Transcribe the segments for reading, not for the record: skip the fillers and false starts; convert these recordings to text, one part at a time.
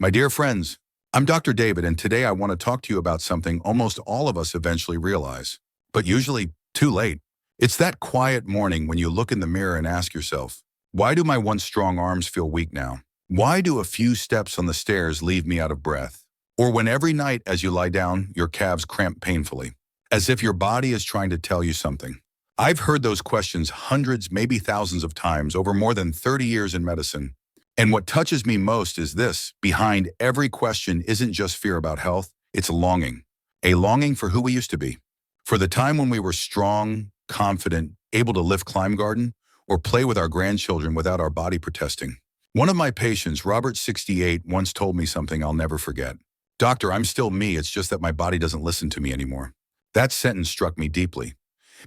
My dear friends, I'm Dr. David, and today I want to talk to you about something almost all of us eventually realize, but usually too late. It's that quiet morning when you look in the mirror and ask yourself, why do my once strong arms feel weak now? Why do a few steps on the stairs leave me out of breath? Or when every night as you lie down, your calves cramp painfully, as if your body is trying to tell you something. I've heard those questions hundreds, maybe thousands of times over more than 30 years in medicine. And what touches me most is this: behind every question isn't just fear about health, it's longing. A longing for who we used to be. For the time when we were strong, confident, able to lift climb garden, or play with our grandchildren without our body protesting. One of my patients, Robert 68, once told me something I'll never forget. Doctor, I'm still me, it's just that my body doesn't listen to me anymore. That sentence struck me deeply.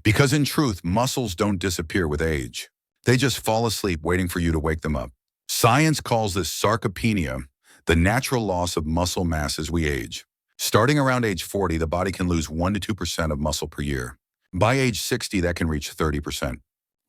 Because in truth, muscles don't disappear with age. They just fall asleep waiting for you to wake them up. Science calls this sarcopenia, the natural loss of muscle mass as we age. Starting around age 40, the body can lose 1 to 2% of muscle per year. By age 60, that can reach 30%.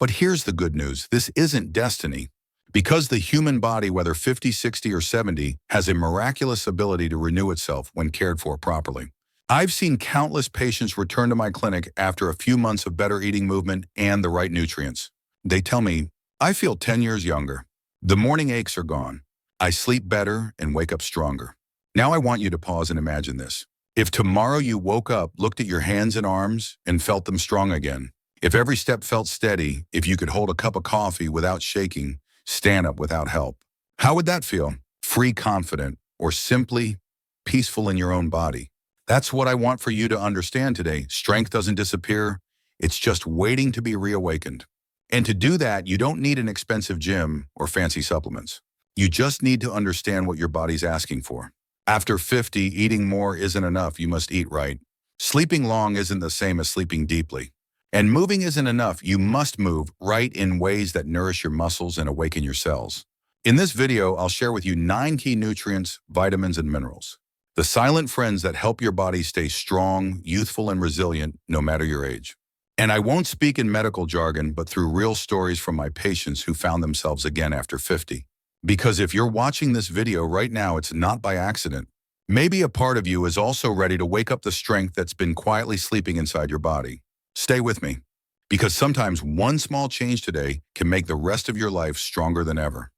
But here's the good news: this isn't destiny. Because the human body, whether 50, 60, or 70, has a miraculous ability to renew itself when cared for properly. I've seen countless patients return to my clinic after a few months of better eating, movement, and the right nutrients. They tell me, I feel 10 years younger. The morning aches are gone. I sleep better and wake up stronger. Now I want you to pause and imagine this. If tomorrow you woke up, looked at your hands and arms, and felt them strong again, if every step felt steady, if you could hold a cup of coffee without shaking, stand up without help, how would that feel? Free, confident, or simply peaceful in your own body? That's what I want for you to understand today. Strength doesn't disappear. It's just waiting to be reawakened. And to do that, you don't need an expensive gym or fancy supplements. You just need to understand what your body's asking for. After 50, eating more isn't enough. You must eat right. Sleeping long isn't the same as sleeping deeply. And moving isn't enough. You must move right in ways that nourish your muscles and awaken your cells. In this video, I'll share with you 9 key nutrients, vitamins, and minerals. The silent friends that help your body stay strong, youthful, and resilient no matter your age. And I won't speak in medical jargon, but through real stories from my patients who found themselves again after 50. Because if you're watching this video right now, it's not by accident. Maybe a part of you is also ready to wake up the strength that's been quietly sleeping inside your body. Stay with me, because sometimes one small change today can make the rest of your life stronger than ever.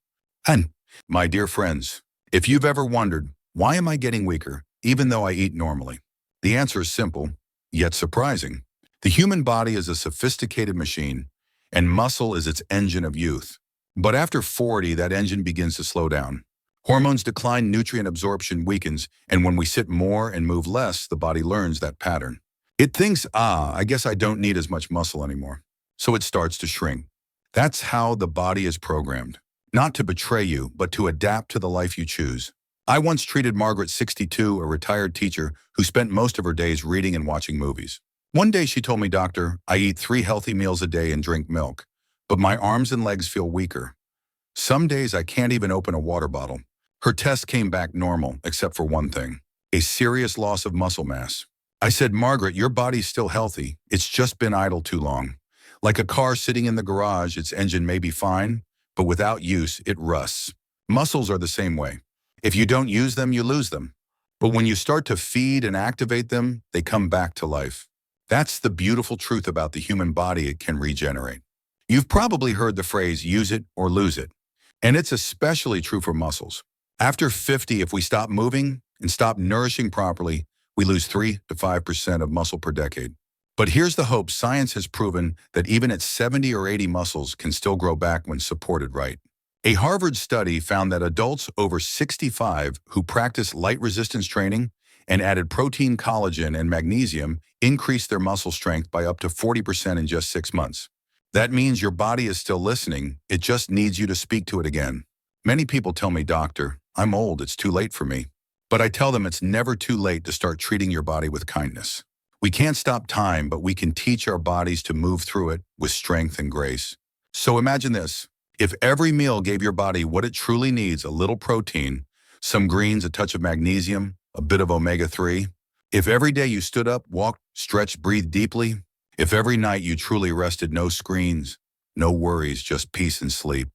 And, my dear friends, if you've ever wondered, why am I getting weaker, even though I eat normally? The answer is simple, yet surprising. The human body is a sophisticated machine, and muscle is its engine of youth. But after 40, that engine begins to slow down. Hormones decline, nutrient absorption weakens, and when we sit more and move less, the body learns that pattern. It thinks, I guess I don't need as much muscle anymore. So it starts to shrink. That's how the body is programmed. Not to betray you, but to adapt to the life you choose. I once treated Margaret, 62, a retired teacher who spent most of her days reading and watching movies. One day she told me, Doctor, I eat 3 healthy meals a day and drink milk, but my arms and legs feel weaker. Some days I can't even open a water bottle. Her test came back normal, except for one thing: a serious loss of muscle mass. I said, Margaret, your body's still healthy. It's just been idle too long. Like a car sitting in the garage, its engine may be fine, but without use, it rusts. Muscles are the same way. If you don't use them, you lose them. But when you start to feed and activate them, they come back to life. That's the beautiful truth about the human body: it can regenerate. You've probably heard the phrase, use it or lose it. And it's especially true for muscles. After 50, if we stop moving and stop nourishing properly, we lose 3 to 5% of muscle per decade. But here's the hope: science has proven that even at 70 or 80, muscles can still grow back when supported right. A Harvard study found that adults over 65 who practiced light resistance training and added protein, collagen, and magnesium increased their muscle strength by up to 40% in just 6 months. That means your body is still listening. It just needs you to speak to it again. Many people tell me, Doctor, I'm old, it's too late for me. But I tell them it's never too late to start treating your body with kindness. We can't stop time, but we can teach our bodies to move through it with strength and grace. So imagine this: if every meal gave your body what it truly needs, a little protein, some greens, a touch of magnesium, a bit of omega-3. If every day you stood up, walked, stretched, breathed deeply. If every night you truly rested, no screens, no worries, just peace and sleep.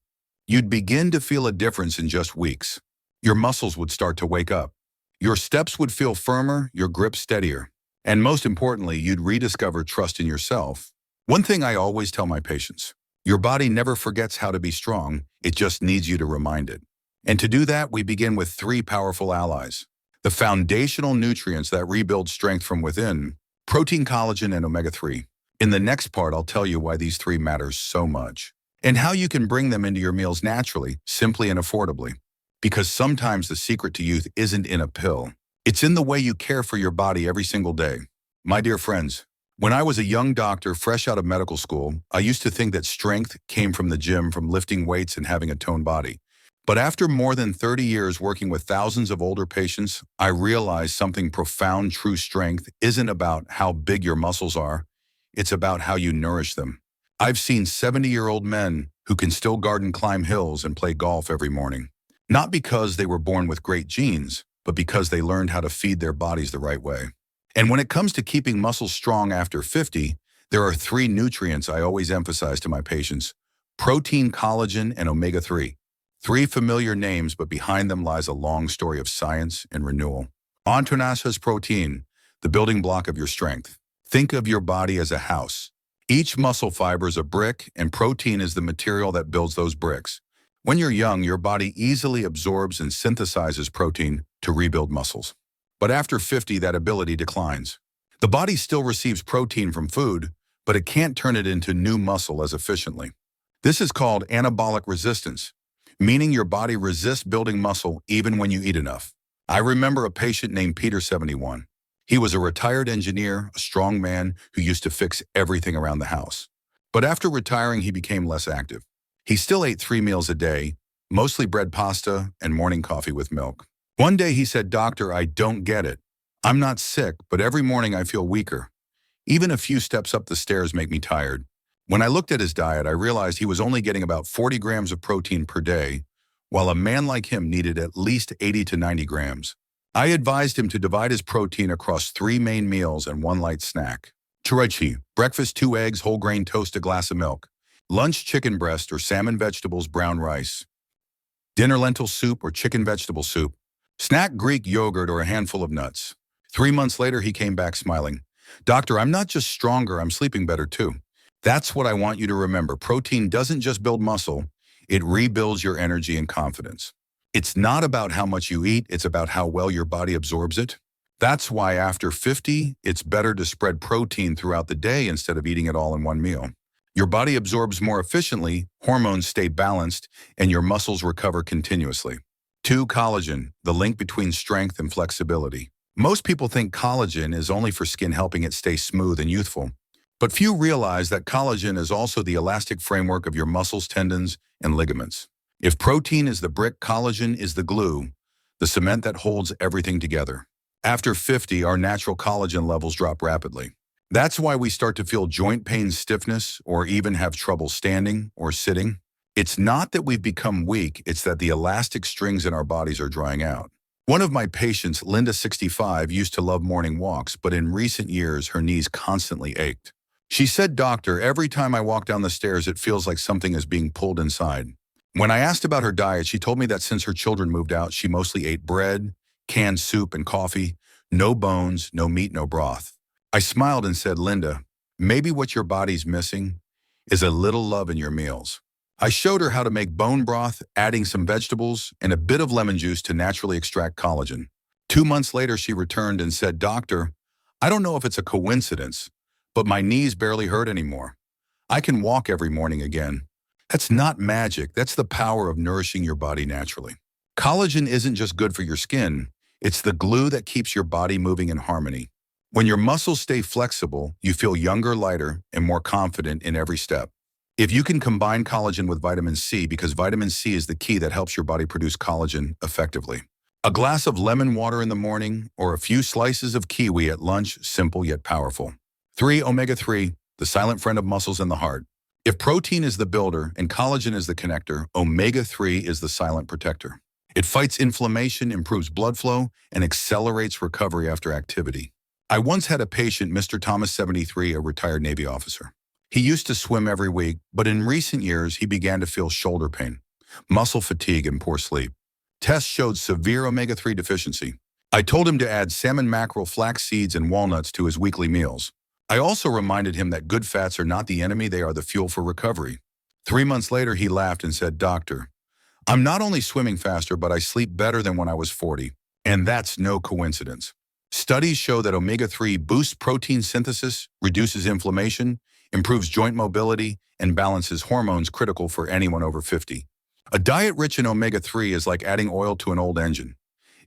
You'd begin to feel a difference in just weeks. your muscles would start to wake up. Your steps would feel firmer, your grip steadier. And most importantly, you'd rediscover trust in yourself. One thing I always tell my patients, your body never forgets how to be strong, it just needs you to remind it. And to do that, we begin with three powerful allies. The foundational nutrients that rebuild strength from within, protein, collagen, and omega-3. In the next part, I'll tell you why these three matter so much, and how you can bring them into your meals naturally, simply and affordably. Because sometimes the secret to youth isn't in a pill. It's in the way you care for your body every single day. My dear friends, when I was a young doctor fresh out of medical school, I used to think that strength came from the gym, from lifting weights and having a toned body. But after more than 30 years working with thousands of older patients, I realized something profound. True strength isn't about how big your muscles are. It's about how you nourish them. I've seen 70-year-old men who can still garden, climb hills, and play golf every morning. Not because they were born with great genes, but because they learned how to feed their bodies the right way. And when it comes to keeping muscles strong after 50, there are three nutrients I always emphasize to my patients: protein, collagen, and omega-3. Three familiar names, but behind them lies a long story of science and renewal. Antonasa's protein, the building block of your strength. Think of your body as a house. Each muscle fiber is a brick, and protein is the material that builds those bricks. When you're young, your body easily absorbs and synthesizes protein to rebuild muscles. But after 50, that ability declines. The body still receives protein from food, but it can't turn it into new muscle as efficiently. This is called anabolic resistance, meaning your body resists building muscle even when you eat enough. I remember a patient named Peter, 71. He was a retired engineer, a strong man who used to fix everything around the house. But after retiring, he became less active. He still ate 3 meals a day, mostly bread, pasta, and morning coffee with milk. One day he said, "Doctor, I don't get it. I'm not sick, but every morning I feel weaker. Even a few steps up the stairs make me tired." When I looked at his diet, I realized he was only getting about 40 grams of protein per day, while a man like him needed at least 80 to 90 grams. I advised him to divide his protein across 3 main meals and 1 light snack. Churechi, breakfast 2 eggs, whole grain toast, a glass of milk. Lunch, chicken breast or salmon, vegetables, brown rice. Dinner, lentil soup or chicken vegetable soup. Snack, Greek yogurt or a handful of nuts. 3 months later, he came back smiling. "Doctor, I'm not just stronger, I'm sleeping better too." That's what I want you to remember. Protein doesn't just build muscle, it rebuilds your energy and confidence. It's not about how much you eat, it's about how well your body absorbs it. That's why after 50, it's better to spread protein throughout the day instead of eating it all in one meal. Your body absorbs more efficiently, hormones stay balanced, and your muscles recover continuously. 2. Collagen, the link between strength and flexibility. Most people think collagen is only for skin, helping it stay smooth and youthful. But few realize that collagen is also the elastic framework of your muscles, tendons, and ligaments. If protein is the brick, collagen is the glue, the cement that holds everything together. After 50, our natural collagen levels drop rapidly. That's why we start to feel joint pain, stiffness, or even have trouble standing or sitting. It's not that we've become weak, it's that the elastic strings in our bodies are drying out. One of my patients, Linda, 65, used to love morning walks, but in recent years, her knees constantly ached. She said, "Doctor, every time I walk down the stairs, it feels like something is being pulled inside." When I asked about her diet, she told me that since her children moved out, she mostly ate bread, canned soup, and coffee. No bones, no meat, no broth. I smiled and said, "Linda, maybe what your body's missing is a little love in your meals." I showed her how to make bone broth, adding some vegetables and a bit of lemon juice to naturally extract collagen. 2 months later, she returned and said, "Doctor, I don't know if it's a coincidence, but my knees barely hurt anymore. I can walk every morning again." That's not magic. That's the power of nourishing your body naturally. Collagen isn't just good for your skin. It's the glue that keeps your body moving in harmony. When your muscles stay flexible, you feel younger, lighter, and more confident in every step. If you can combine collagen with vitamin C, because vitamin C is the key that helps your body produce collagen effectively. A glass of lemon water in the morning or a few slices of kiwi at lunch, simple yet powerful. 3. Omega-3, the silent friend of muscles and the heart. If protein is the builder and collagen is the connector, omega-3 is the silent protector. It fights inflammation, improves blood flow, and accelerates recovery after activity. I once had a patient, Mr. Thomas, 73, a retired Navy officer. He used to swim every week, but in recent years, he began to feel shoulder pain, muscle fatigue, and poor sleep. tests showed severe omega-3 deficiency. I told him to add salmon mackerel, flax seeds, and walnuts to his weekly meals. I also reminded him that good fats are not the enemy, they are the fuel for recovery. 3 months later, he laughed and said, "Doctor, I'm not only swimming faster, but I sleep better than when I was 40. And that's no coincidence." Studies show that omega-3 boosts protein synthesis, reduces inflammation, improves joint mobility, and balances hormones critical for anyone over 50. A diet rich in omega-3 is like adding oil to an old engine.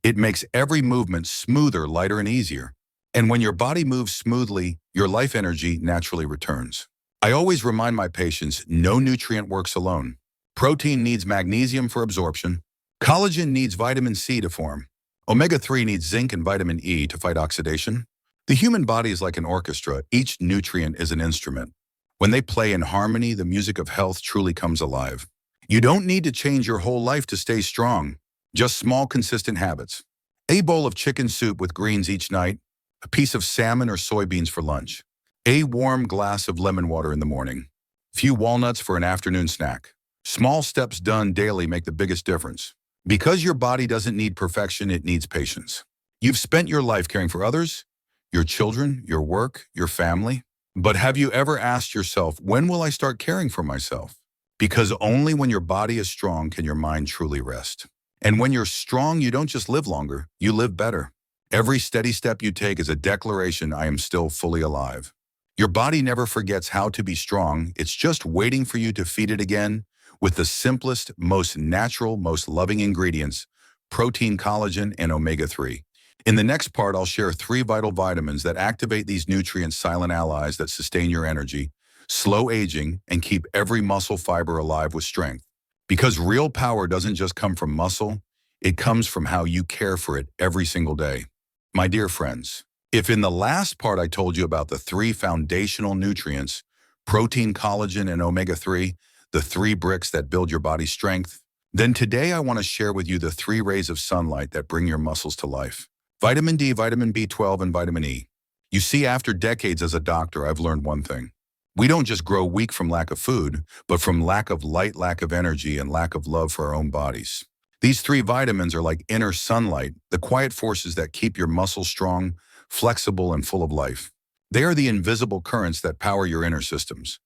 It makes every movement smoother, lighter, and easier. And when your body moves smoothly, your life energy naturally returns. I always remind my patients, no nutrient works alone. Protein needs magnesium for absorption. Collagen needs vitamin C to form. Omega-3 needs zinc and vitamin E to fight oxidation. The human body is like an orchestra. Each nutrient is an instrument. When they play in harmony, the music of health truly comes alive. You don't need to change your whole life to stay strong. Just small, consistent habits. A bowl of chicken soup with greens each night, a piece of salmon or soybeans for lunch, a warm glass of lemon water in the morning, few walnuts for an afternoon snack. Small steps done daily make the biggest difference. Because your body doesn't need perfection, it needs patience. You've spent your life caring for others, your children, your work, your family. But have you ever asked yourself, when will I start caring for myself? Because only when your body is strong can your mind truly rest. And when you're strong, you don't just live longer, you live better. Every steady step you take is a declaration, I am still fully alive. Your body never forgets how to be strong. It's just waiting for you to feed it again with the simplest, most natural, most loving ingredients, protein, collagen, and omega-3. In the next part, I'll share 3 vital vitamins that activate these nutrient silent allies that sustain your energy, slow aging, and keep every muscle fiber alive with strength. Because real power doesn't just come from muscle, it comes from how you care for it every single day. My dear friends, if in the last part I told you about the 3 foundational nutrients, protein, collagen, and omega-3, the 3 bricks that build your body's strength, then today I want to share with you the 3 rays of sunlight that bring your muscles to life. Vitamin D, vitamin B12, and vitamin E. You see, after decades as a doctor, I've learned one thing. We don't just grow weak from lack of food, but from lack of light, lack of energy, and lack of love for our own bodies. These 3 vitamins are like inner sunlight, the quiet forces that keep your muscles strong, flexible, and full of life. They are the invisible currents that power your inner systems.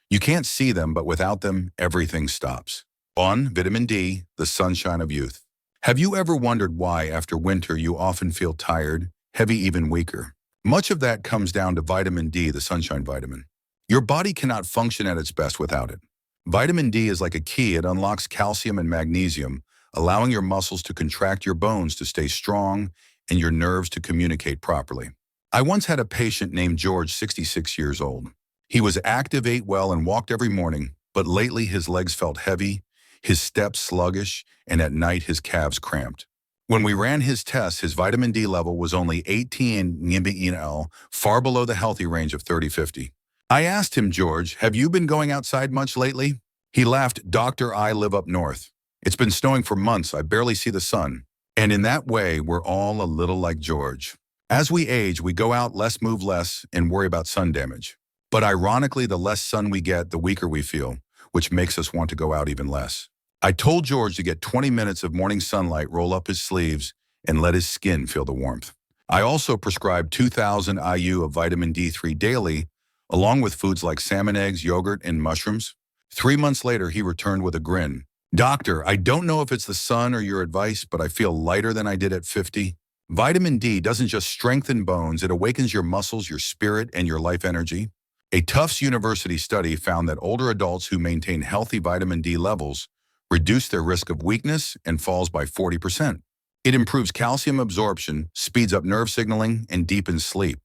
You can't see them, but without them, everything stops. 1. Vitamin D, the sunshine of youth. Have you ever wondered why, after winter, you often feel tired, heavy, even weaker? Much of that comes down to vitamin D, the sunshine vitamin. Your body cannot function at its best without it. Vitamin D is like a key. It unlocks calcium and magnesium, allowing your muscles to contract, your bones to stay strong, and your nerves to communicate properly. I once had a patient named George, 66 years old. He was active, ate well, and walked every morning, but lately his legs felt heavy, his steps sluggish, and at night his calves cramped. When we ran his tests, his vitamin D level was only 18 mg/L, far below the healthy range of 30-50. I asked him, "George, have you been going outside much lately?" He laughed, "Doctor, I live up north. It's been snowing for months. I barely see the sun." And in that way, we're all a little like George. As we age, we go out less, move less, and worry about sun damage. But ironically, the less sun we get, the weaker we feel, which makes us want to go out even less. I told George to get 20 minutes of morning sunlight, roll up his sleeves, and let his skin feel the warmth. I also prescribed 2,000 IU of vitamin D3 daily, along with foods like salmon, eggs, yogurt, and mushrooms. 3 months later, he returned with a grin. "Doctor, I don't know if it's the sun or your advice, but I feel lighter than I did at 50. Vitamin D doesn't just strengthen bones, it awakens your muscles, your spirit, and your life energy. A Tufts University study found that older adults who maintain healthy vitamin D levels reduce their risk of weakness and falls by 40%. It improves calcium absorption, speeds up nerve signaling, and deepens sleep.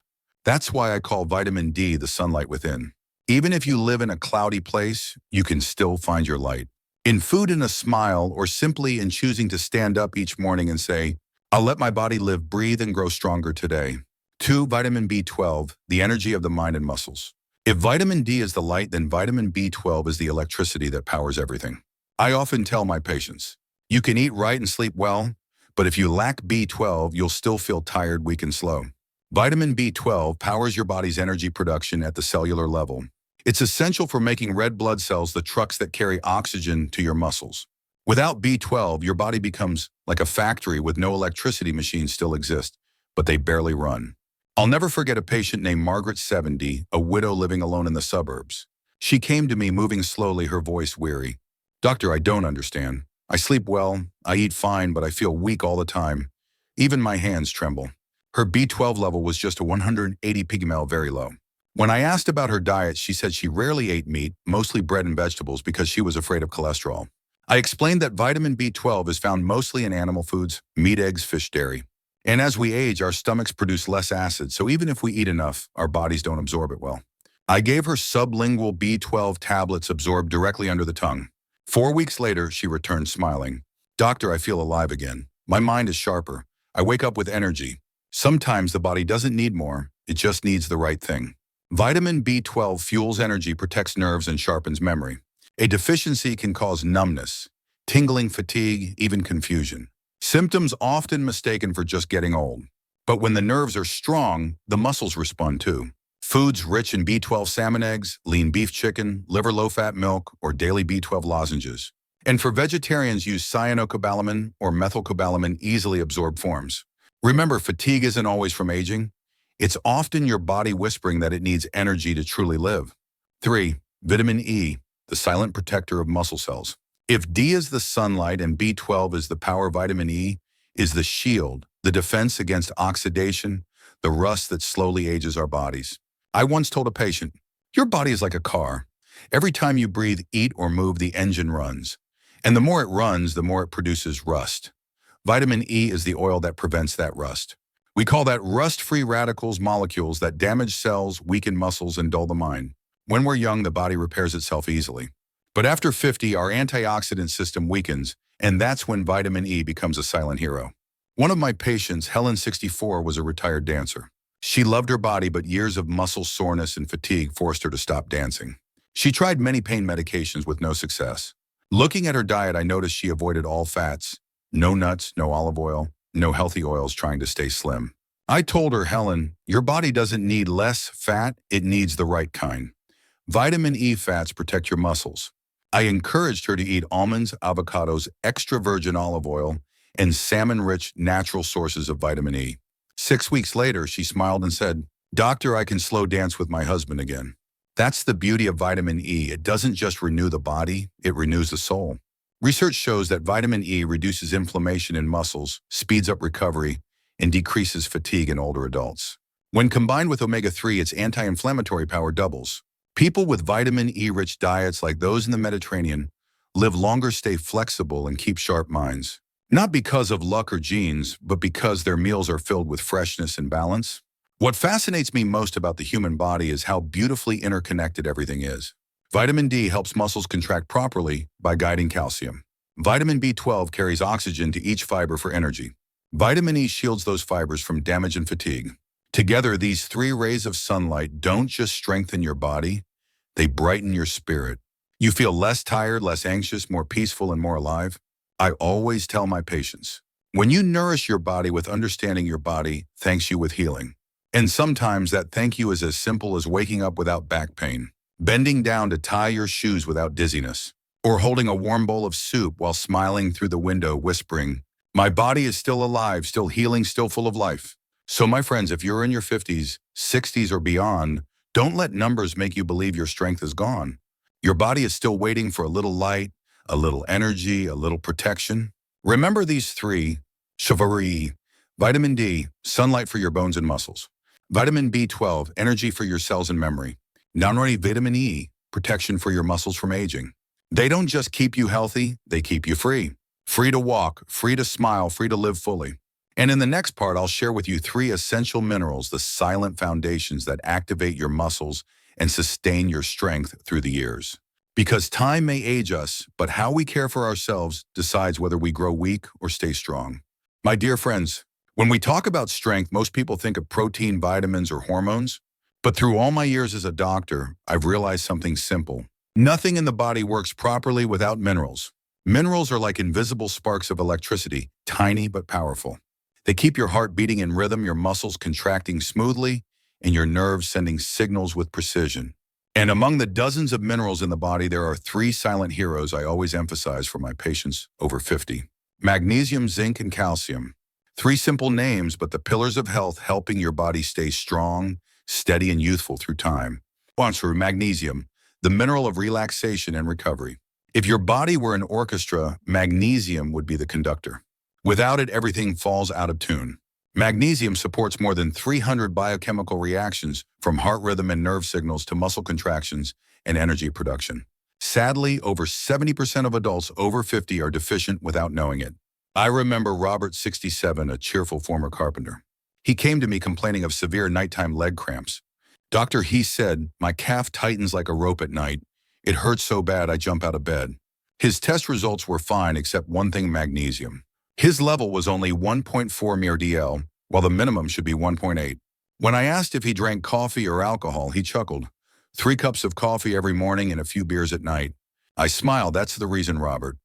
That's why I call vitamin D the sunlight within. Even if you live in a cloudy place, you can still find your light. In food, in a smile, or simply in choosing to stand up each morning and say, I'll let my body live, breathe, and grow stronger today. 2. Vitamin B12, the energy of the mind and muscles. If vitamin D is the light, then vitamin B12 is the electricity that powers everything. I often tell my patients, you can eat right and sleep well, but if you lack B12, you'll still feel tired, weak, and slow. Vitamin B12 powers your body's energy production at the cellular level. It's essential for making red blood cells, the trucks that carry oxygen to your muscles. Without B12, your body becomes like a factory with no electricity machines still exist, but they barely run. I'll never forget a patient named Margaret, 70, a widow living alone in the suburbs. She came to me moving slowly, her voice weary. "Doctor, I don't understand. I sleep well, I eat fine, but I feel weak all the time. Even my hands tremble." Her B12 level was just a 180 pigmel, very low. When I asked about her diet, she said she rarely ate meat, mostly bread and vegetables, because she was afraid of cholesterol. I explained that vitamin B12 is found mostly in animal foods, meat, eggs, fish, dairy. And as we age, our stomachs produce less acid, so even if we eat enough, our bodies don't absorb it well. I gave her sublingual B12 tablets absorbed directly under the tongue. 4 weeks later, she returned smiling. "Doctor, I feel alive again. My mind is sharper. I wake up with energy." Sometimes the body doesn't need more, it just needs the right thing. Vitamin B12 fuels energy, protects nerves, and sharpens memory. A deficiency can cause numbness, tingling, fatigue, even confusion. Symptoms often mistaken for just getting old. But when the nerves are strong, the muscles respond too. Foods rich in B12: salmon, eggs, lean beef, chicken, liver, low-fat milk, or daily B12 lozenges. And for vegetarians, use cyanocobalamin or methylcobalamin, easily absorbed forms. Remember, fatigue isn't always from aging. It's often your body whispering that it needs energy to truly live. 3. Vitamin E, the silent protector of muscle cells. If D is the sunlight and B12 is the power, vitamin E is the shield, the defense against oxidation, the rust that slowly ages our bodies. I once told a patient, "Your body is like a car. Every time you breathe, eat, or move, the engine runs. And the more it runs, the more it produces rust. Vitamin E is the oil that prevents that rust. We call that rust-free radicals, molecules that damage cells, weaken muscles, and dull the mind. When we're young, the body repairs itself easily. But after 50, our antioxidant system weakens, and that's when vitamin E becomes a silent hero." One of my patients, Helen, 64, was a retired dancer. She loved her body, but years of muscle soreness and fatigue forced her to stop dancing. She tried many pain medications with no success. Looking at her diet, I noticed she avoided all fats, no nuts, no olive oil, no healthy oils, trying to stay slim. I told her, "Helen, your body doesn't need less fat, it needs the right kind. Vitamin E fats protect your muscles." I encouraged her to eat almonds, avocados, extra virgin olive oil, and salmon-rich natural sources of vitamin E. 6 weeks later, she smiled and said, "Doctor, I can slow dance with my husband again." That's the beauty of vitamin E. It doesn't just renew the body, it renews the soul. Research shows that vitamin E reduces inflammation in muscles, speeds up recovery, and decreases fatigue in older adults. When combined with omega-3, its anti-inflammatory power doubles. People with vitamin E-rich diets like those in the Mediterranean live longer, stay flexible, and keep sharp minds. Not because of luck or genes, but because their meals are filled with freshness and balance. What fascinates me most about the human body is how beautifully interconnected everything is. Vitamin D helps muscles contract properly by guiding calcium. Vitamin B12 carries oxygen to each fiber for energy. Vitamin E shields those fibers from damage and fatigue. Together, these three rays of sunlight don't just strengthen your body, they brighten your spirit. You feel less tired, less anxious, more peaceful, and more alive. I always tell my patients, when you nourish your body with understanding, your body thanks you with healing. And sometimes that thank you is as simple as waking up without back pain, bending down to tie your shoes without dizziness, or holding a warm bowl of soup while smiling through the window, whispering, "My body is still alive, still healing, still full of life." So my friends, if you're in your 50s, 60s, or beyond, don't let numbers make you believe your strength is gone. Your body is still waiting for a little light, a little energy, a little protection. Remember these three: chivalry, vitamin D, sunlight for your bones and muscles; vitamin B12, energy for your cells and memory; non-only vitamin E, protection for your muscles from aging. They don't just keep you healthy, they keep you free. Free to walk, free to smile, free to live fully. And in the next part, I'll share with you 3 essential minerals, the silent foundations that activate your muscles and sustain your strength through the years. Because time may age us, but how we care for ourselves decides whether we grow weak or stay strong. My dear friends, when we talk about strength, most people think of protein, vitamins, or hormones. But through all my years as a doctor, I've realized something simple. Nothing in the body works properly without minerals. Minerals are like invisible sparks of electricity, tiny but powerful. They keep your heart beating in rhythm, your muscles contracting smoothly, and your nerves sending signals with precision. And among the dozens of minerals in the body, there are three silent heroes I always emphasize for my patients over 50. Magnesium, zinc, and calcium. Three simple names, but the pillars of health helping your body stay strong, steady, and youthful through time. Sponsor, magnesium, the mineral of relaxation and recovery. If your body were an orchestra, magnesium would be the conductor. Without it, everything falls out of tune. Magnesium supports more than 300 biochemical reactions, from heart rhythm and nerve signals to muscle contractions and energy production. Sadly, over 70% of adults over 50 are deficient without knowing it. I remember Robert, 67, a cheerful former carpenter. He came to me complaining of severe nighttime leg cramps. Doctor, he said, my calf tightens like a rope at night. It hurts so bad I jump out of bed. His test results were fine except one thing, magnesium. His level was only 1.4 mg/dl, while the minimum should be 1.8. When I asked if he drank coffee or alcohol, he chuckled. 3 cups of coffee every morning and a few beers at night. I smiled. That's the reason, Robert.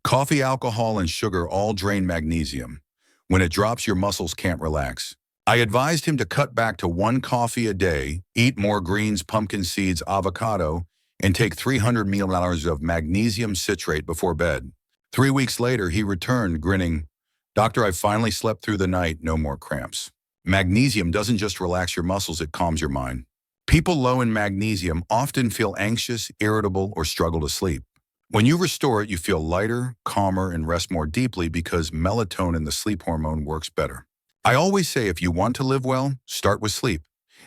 Coffee, alcohol, and sugar all drain magnesium. When it drops, your muscles can't relax. I advised him to cut back to 1 coffee a day, eat more greens, pumpkin seeds, avocado, and take 300 milliliters of magnesium citrate before bed. 3 weeks later, he returned, grinning. Doctor, I finally slept through the night, no more cramps. Magnesium doesn't just relax your muscles, it calms your mind. People low in magnesium often feel anxious, irritable, or struggle to sleep. When you restore it, you feel lighter, calmer, and rest more deeply because melatonin, the sleep hormone, works better. I always say if you want to live well, start with sleep.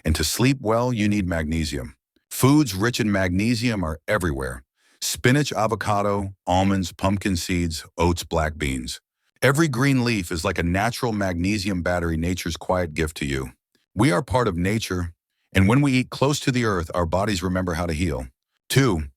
And to sleep well, you need magnesium. Foods rich in magnesium are everywhere. Spinach, avocado, almonds, pumpkin seeds, oats, black beans. Every green leaf is like a natural magnesium battery, nature's quiet gift to you. We are part of nature, and when we eat close to the earth, our bodies remember how to heal. 2.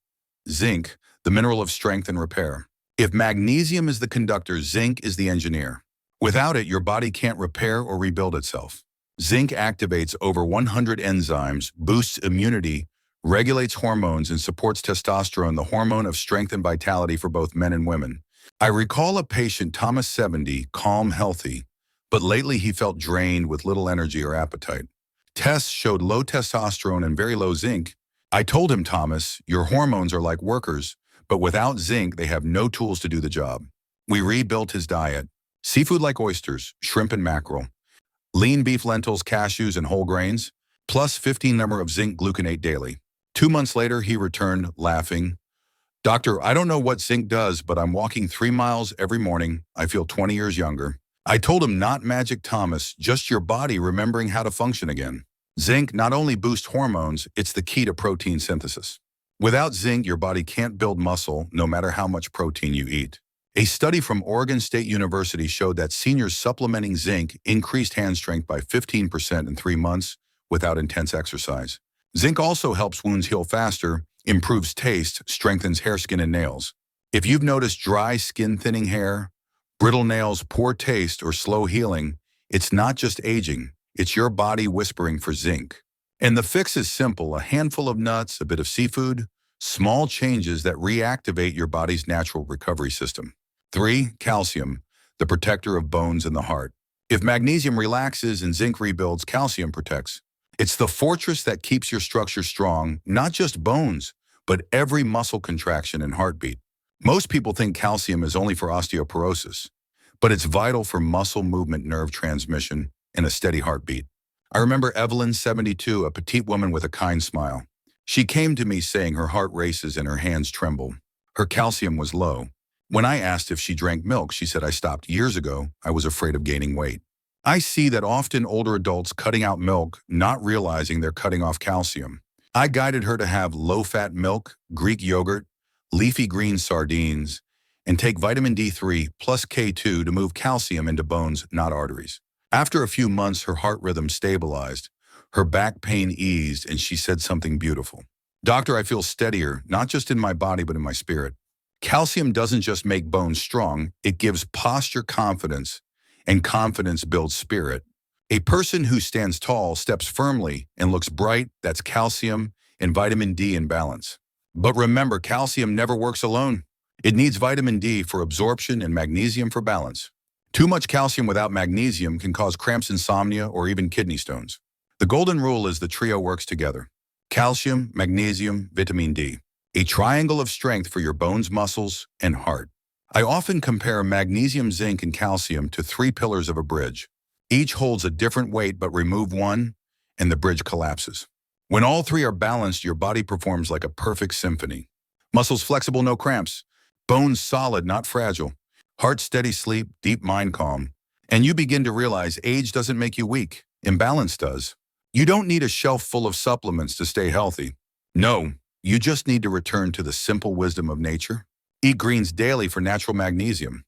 Zinc, the mineral of strength and repair. If magnesium is the conductor, zinc is the engineer. Without it, your body can't repair or rebuild itself. Zinc activates over 100 enzymes, boosts immunity, regulates hormones, and supports testosterone, the hormone of strength and vitality for both men and women. I recall a patient, Thomas, 70, calm, healthy, but lately he felt drained with little energy or appetite. Tests showed low testosterone and very low zinc. I told him, Thomas, your hormones are like workers, but without zinc, they have no tools to do the job. We rebuilt his diet. Seafood like oysters, shrimp and mackerel, lean beef, lentils, cashews, and whole grains, plus 15 number of zinc gluconate daily. 2 months later, he returned, laughing. Doctor, I don't know what zinc does, but I'm walking 3 miles every morning. I feel 20 years younger. I told him, not magic, Thomas, just your body remembering how to function again. Zinc not only boosts hormones, it's the key to protein synthesis. Without zinc, your body can't build muscle, no matter how much protein you eat. A study from Oregon State University showed that seniors supplementing zinc increased hand strength by 15% in 3 months without intense exercise. Zinc also helps wounds heal faster, improves taste, strengthens hair, skin, and nails. If you've noticed dry skin, thinning hair, brittle nails, poor taste, or slow healing, it's not just aging, it's your body whispering for zinc. And the fix is simple: a handful of nuts, a bit of seafood, small changes that reactivate your body's natural recovery system. 3. Calcium, the protector of bones and the heart. If magnesium relaxes and zinc rebuilds, calcium protects. It's the fortress that keeps your structure strong, not just bones, but every muscle contraction and heartbeat. Most people think calcium is only for osteoporosis, but it's vital for muscle movement, nerve transmission, and a steady heartbeat. I remember Evelyn, 72, a petite woman with a kind smile. She came to me saying her heart races and her hands tremble. Her calcium was low. When I asked if she drank milk, she said, I stopped years ago. I was afraid of gaining weight. I see that often older adults cutting out milk, not realizing they're cutting off calcium. I guided her to have low-fat milk, Greek yogurt, leafy green sardines, and take vitamin D3 plus K2 to move calcium into bones, not arteries. After a few months, her heart rhythm stabilized, her back pain eased, and she said something beautiful. Doctor, I feel steadier, not just in my body, but in my spirit. Calcium doesn't just make bones strong, it gives posture confidence, and confidence builds spirit. A person who stands tall, steps firmly, and looks bright, that's calcium and vitamin D in balance. But remember, calcium never works alone. It needs vitamin D for absorption and magnesium for balance. Too much calcium without magnesium can cause cramps, insomnia, or even kidney stones. The golden rule is the trio works together. calcium, magnesium, vitamin D. A triangle of strength for your bones, muscles, and heart. I often compare magnesium, zinc, and calcium to three pillars of a bridge. Each holds a different weight, but remove one, and the bridge collapses. When all three are balanced, your body performs like a perfect symphony. Muscles flexible, no cramps. Bones solid, not fragile. Heart steady, sleep, deep mind calm. And you begin to realize age doesn't make you weak. Imbalance does. You don't need a shelf full of supplements to stay healthy. No, you just need to return to the simple wisdom of nature. Eat greens daily for natural magnesium.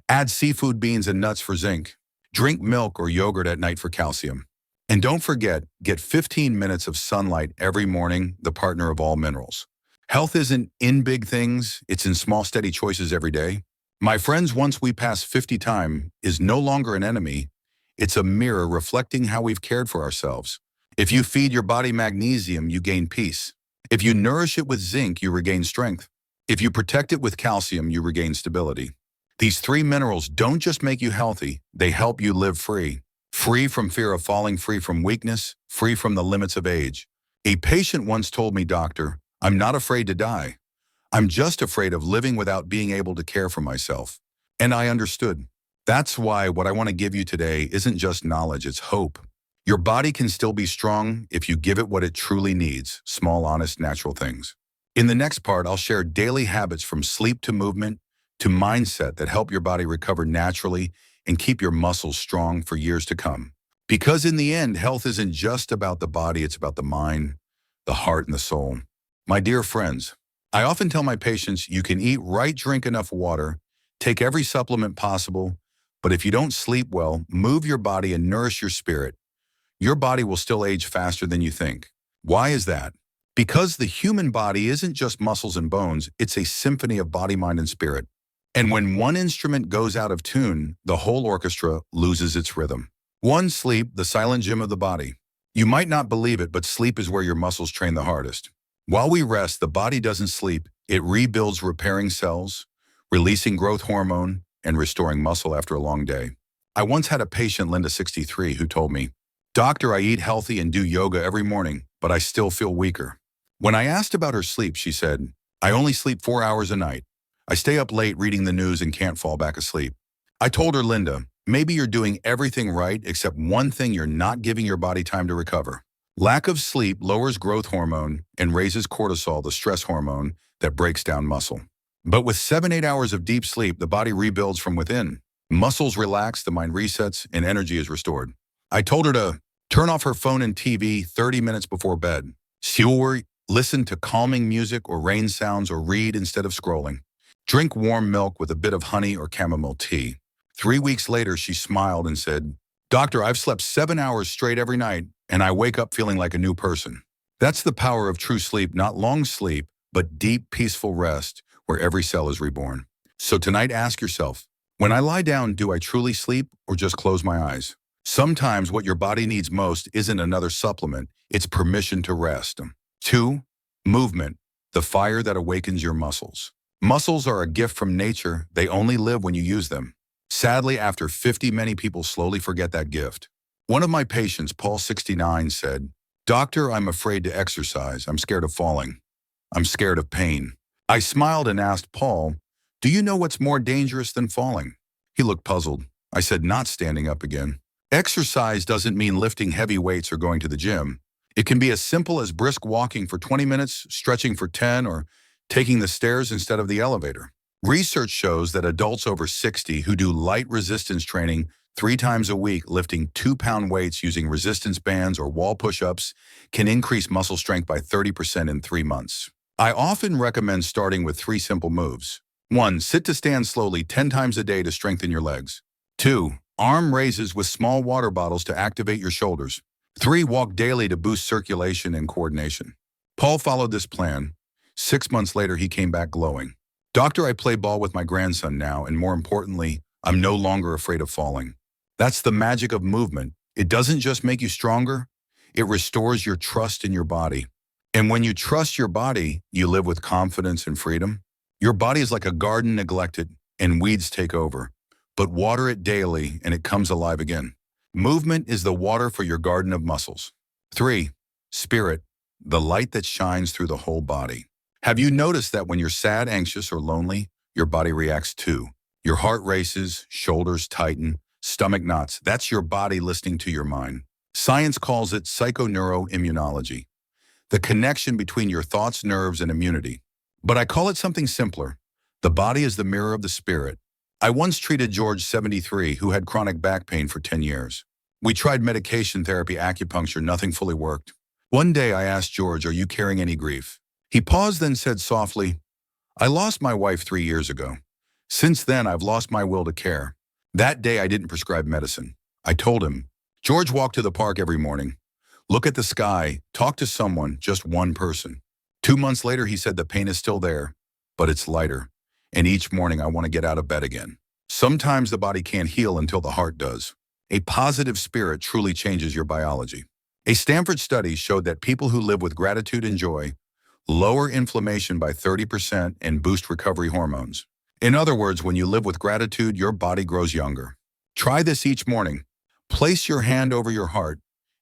Add seafood, beans, and nuts for zinc. Drink milk or yogurt at night for calcium. And don't forget, get 15 minutes of sunlight every morning, the partner of all minerals. Health isn't in big things, it's in small, steady choices every day. My friends, once we pass 50 time is no longer an enemy, it's a mirror reflecting how we've cared for ourselves. If you feed your body magnesium, you gain peace. If you nourish it with zinc, you regain strength. If you protect it with calcium, you regain stability. These three minerals don't just make you healthy, they help you live free. Free from fear of falling, free from weakness, free from the limits of age. A patient once told me, "Doctor, I'm not afraid to die. I'm just afraid of living without being able to care for myself." And I understood. That's why what I want to give you today isn't just knowledge, it's hope. Your body can still be strong if you give it what it truly needs, small, honest, natural things. In the next part, I'll share daily habits from sleep to movement to mindset that help your body recover naturally and keep your muscles strong for years to come. Because in the end, health isn't just about the body, it's about the mind, the heart, and the soul. My dear friends, I often tell my patients you can eat right, drink enough water, take every supplement possible, but if you don't sleep well, move your body and nourish your spirit, your body will still age faster than you think. Why is that? Because the human body isn't just muscles and bones, it's a symphony of body, mind, and spirit. And when one instrument goes out of tune, the whole orchestra loses its rhythm. One, sleep, the silent gym of the body. You might not believe it, but sleep is where your muscles train the hardest. While we rest, the body doesn't sleep. It rebuilds, repairing cells, releasing growth hormone, and restoring muscle after a long day. I once had a patient, Linda, 63, who told me, "Doctor, I eat healthy and do yoga every morning, but I still feel weaker." When I asked about her sleep, she said, "I only sleep 4 hours a night. I stay up late reading the news and can't fall back asleep." I told her, "Linda, maybe you're doing everything right except one thing: you're not giving your body time to recover." Lack of sleep lowers growth hormone and raises cortisol, the stress hormone that breaks down muscle. But with 7-8 hours of deep sleep, the body rebuilds from within. Muscles relax, the mind resets, and energy is restored. I told her to turn off her phone and TV 30 minutes before bed. Or listen to calming music or rain sounds, or read instead of scrolling. Drink warm milk with a bit of honey or chamomile tea. 3 weeks later, she smiled and said, "Doctor, I've slept 7 hours straight every night, and I wake up feeling like a new person." That's the power of true sleep, not long sleep, but deep, peaceful rest where every cell is reborn. So tonight, ask yourself, when I lie down, do I truly sleep or just close my eyes? Sometimes what your body needs most isn't another supplement, it's permission to rest. 2, movement, the fire that awakens your muscles. Muscles are a gift from nature. They only live when you use them. Sadly, after 50, many people slowly forget that gift. One of my patients, Paul, 69, said, "Doctor, I'm afraid to exercise. I'm scared of falling. I'm scared of pain." I smiled and asked Paul, "Do you know what's more dangerous than falling?" He looked puzzled. I said, "Not standing up again." Exercise doesn't mean lifting heavy weights or going to the gym. It can be as simple as brisk walking for 20 minutes, stretching for 10, or taking the stairs instead of the elevator. Research shows that adults over 60 who do light resistance training 3 times a week, lifting 2-pound weights using resistance bands or wall push-ups, can increase muscle strength by 30% in 3 months. I often recommend starting with 3 simple moves. 1. Sit to stand slowly 10 times a day to strengthen your legs. 2. Arm raises with small water bottles to activate your shoulders. 3. Walk daily to boost circulation and coordination. Paul followed this plan. 6 months later, he came back glowing. "Doctor, I play ball with my grandson now, and more importantly, I'm no longer afraid of falling." That's the magic of movement. It doesn't just make you stronger, it restores your trust in your body. And when you trust your body, you live with confidence and freedom. Your body is like a garden neglected, and weeds take over. But water it daily, and it comes alive again. Movement is the water for your garden of muscles. 3. Spirit. the light that shines through the whole body. Have you noticed that when you're sad, anxious, or lonely, your body reacts too? Your heart races, shoulders tighten, stomach knots. That's your body listening to your mind. Science calls it psychoneuroimmunology, the connection between your thoughts, nerves, and immunity. But I call it something simpler. The body is the mirror of the spirit. I once treated George, 73, who had chronic back pain for 10 years. We tried medication, therapy, acupuncture, nothing fully worked. One day I asked George, "Are you carrying any grief?" He paused, then said softly, "I lost my wife 3 years ago. Since then, I've lost my will to care." That day, I didn't prescribe medicine. I told him, "George, walk to the park every morning. Look at the sky, talk to someone, just one person." 2 months later, he said, "The pain is still there, but it's lighter. And each morning, I want to get out of bed again." Sometimes the body can't heal until the heart does. A positive spirit truly changes your biology. A Stanford study showed that people who live with gratitude and joy lower inflammation by 30% and boost recovery hormones. In other words, when you live with gratitude, your body grows younger. Try this each morning. Place your hand over your heart,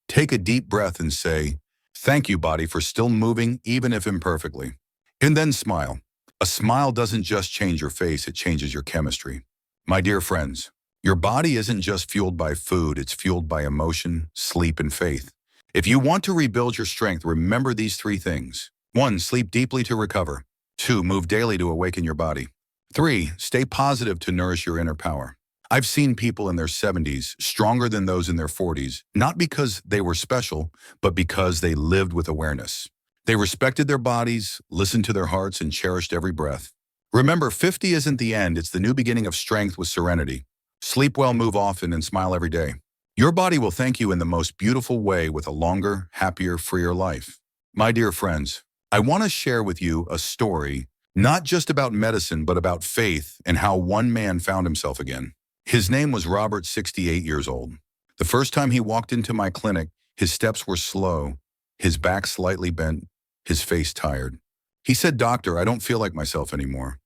take a deep breath and say, "Thank you, body, for still moving, even if imperfectly." And then smile. A smile doesn't just change your face, it changes your chemistry. My dear friends, your body isn't just fueled by food, it's fueled by emotion, sleep, and faith. If you want to rebuild your strength, remember these 3 things. 1. Sleep deeply to recover. 2. Move daily to awaken your body. 3. Stay positive to nourish your inner power. I've seen people in their 70s stronger than those in their 40s, not because they were special, but because they lived with awareness. They respected their bodies, listened to their hearts, and cherished every breath. Remember, 50 isn't the end, it's the new beginning of strength with serenity. Sleep well, move often, and smile every day. Your body will thank you in the most beautiful way with a longer, happier, freer life. My dear friends, I want to share with you a story, not just about medicine, but about faith and how one man found himself again. His name was Robert, 68 years old. The first time he walked into my clinic, his steps were slow, his back slightly bent, his face tired. He said, "Doctor, I don't feel like myself anymore.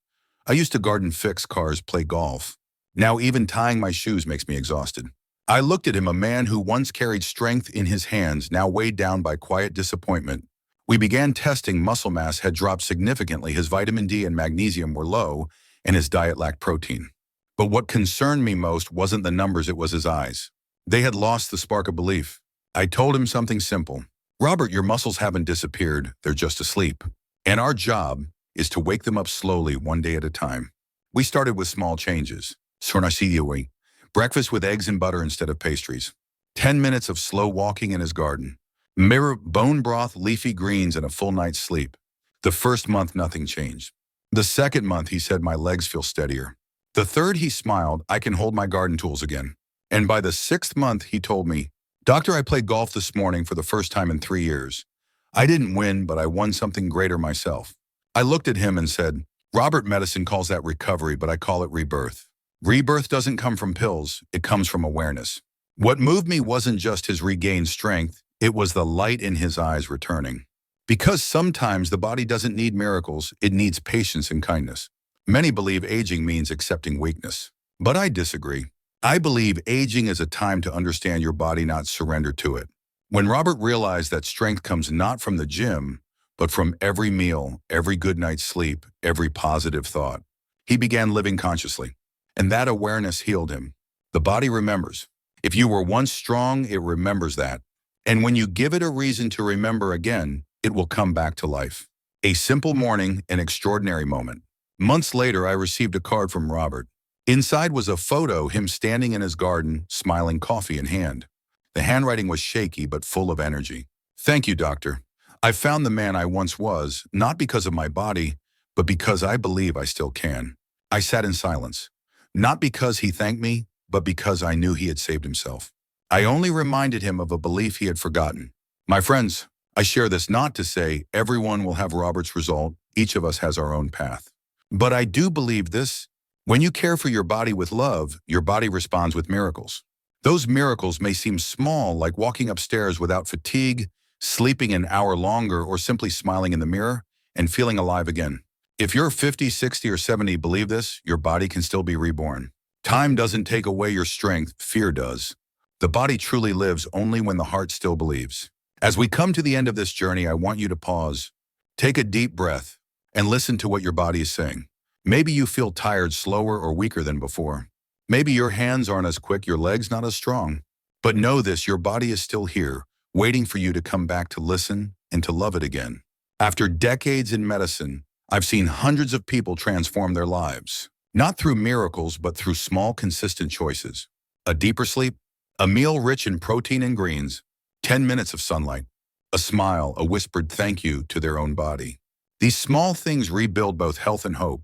I used to garden, fix cars, play golf. Now even tying my shoes makes me exhausted." I looked at him, a man who once carried strength in his hands, now weighed down by quiet disappointment. We began testing. Muscle mass had dropped significantly, his vitamin D and magnesium were low, and his diet lacked protein. But what concerned me most wasn't the numbers, it was his eyes. They had lost the spark of belief. I told him something simple. "Robert, your muscles haven't disappeared, they're just asleep. And our job is to wake them up slowly, one day at a time." We started with small changes. Sornasidiaway, breakfast with eggs and butter instead of pastries. 10 minutes of slow walking in his garden. Mirror, bone broth, leafy greens, and a full night's sleep. The first month, nothing changed. The second month, he said, "My legs feel steadier." The third, he smiled, "I can hold my garden tools again." And by the 6th month, he told me, "Doctor, I played golf this morning for the first time in 3 years. I didn't win, but I won something greater myself." I looked at him and said, "Robert, medicine calls that recovery, but I call it rebirth. Rebirth doesn't come from pills, it comes from awareness." What moved me wasn't just his regained strength, it was the light in his eyes returning. Because sometimes the body doesn't need miracles, it needs patience and kindness. Many believe aging means accepting weakness. But I disagree. I believe aging is a time to understand your body, not surrender to it. When Robert realized that strength comes not from the gym, but from every meal, every good night's sleep, every positive thought, he began living consciously. And that awareness healed him. The body remembers. If you were once strong, it remembers that. And when you give it a reason to remember again, it will come back to life. A simple morning, an extraordinary moment. Months later, I received a card from Robert. Inside was a photo, him standing in his garden, smiling, coffee in hand. The handwriting was shaky but full of energy. "Thank you, doctor. I found the man I once was, not because of my body, but because I believe I still can." I sat in silence. Not because he thanked me, but because I knew he had saved himself. I only reminded him of a belief he had forgotten. My friends, I share this not to say everyone will have Robert's result. Each of us has our own path. But I do believe this: when you care for your body with love, your body responds with miracles. Those miracles may seem small, like walking upstairs without fatigue, sleeping an hour longer, or simply smiling in the mirror and feeling alive again. If you're 50, 60, or 70, believe this, your body can still be reborn. Time doesn't take away your strength, fear does. The body truly lives only when the heart still believes. As we come to the end of this journey, I want you to pause, take a deep breath, and listen to what your body is saying. Maybe you feel tired, slower, or weaker than before. Maybe your hands aren't as quick, your legs not as strong. But know this, your body is still here, waiting for you to come back to listen and to love it again. After decades in medicine, I've seen hundreds of people transform their lives. Not through miracles, but through small, consistent choices. A deeper sleep, a meal rich in protein and greens, 10 minutes of sunlight, a smile, a whispered thank you to their own body. These small things rebuild both health and hope.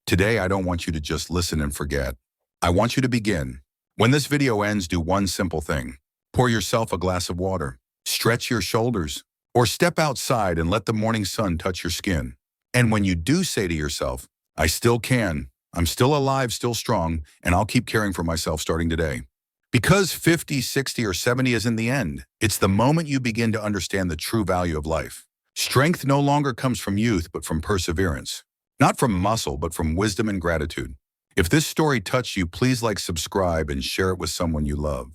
Today, I don't want you to just listen and forget. I want you to begin. When this video ends, do one simple thing. Pour yourself a glass of water, stretch your shoulders, or step outside and let the morning sun touch your skin. And when you do, say to yourself, I still can, I'm still alive, still strong, and I'll keep caring for myself starting today. Because 50, 60, or 70 isn't the end. It's the moment you begin to understand the true value of life. Strength no longer comes from youth, but from perseverance. Not from muscle, but from wisdom and gratitude. If this story touched you, please like, subscribe, and share it with someone you love.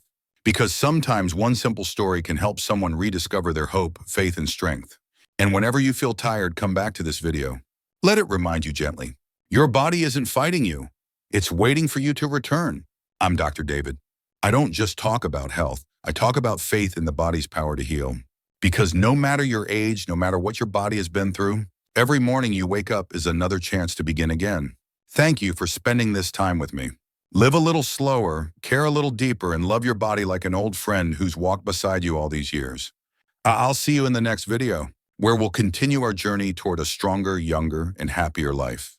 Because sometimes one simple story can help someone rediscover their hope, faith, and strength. And whenever you feel tired, come back to this video. Let it remind you gently. Your body isn't fighting you. It's waiting for you to return. I'm Dr. David. I don't just talk about health. I talk about faith in the body's power to heal. Because no matter your age, no matter what your body has been through, every morning you wake up is another chance to begin again. Thank you for spending this time with me. Live a little slower, care a little deeper, and love your body like an old friend who's walked beside you all these years. I'll see you in the next video, where we'll continue our journey toward a stronger, younger, and happier life.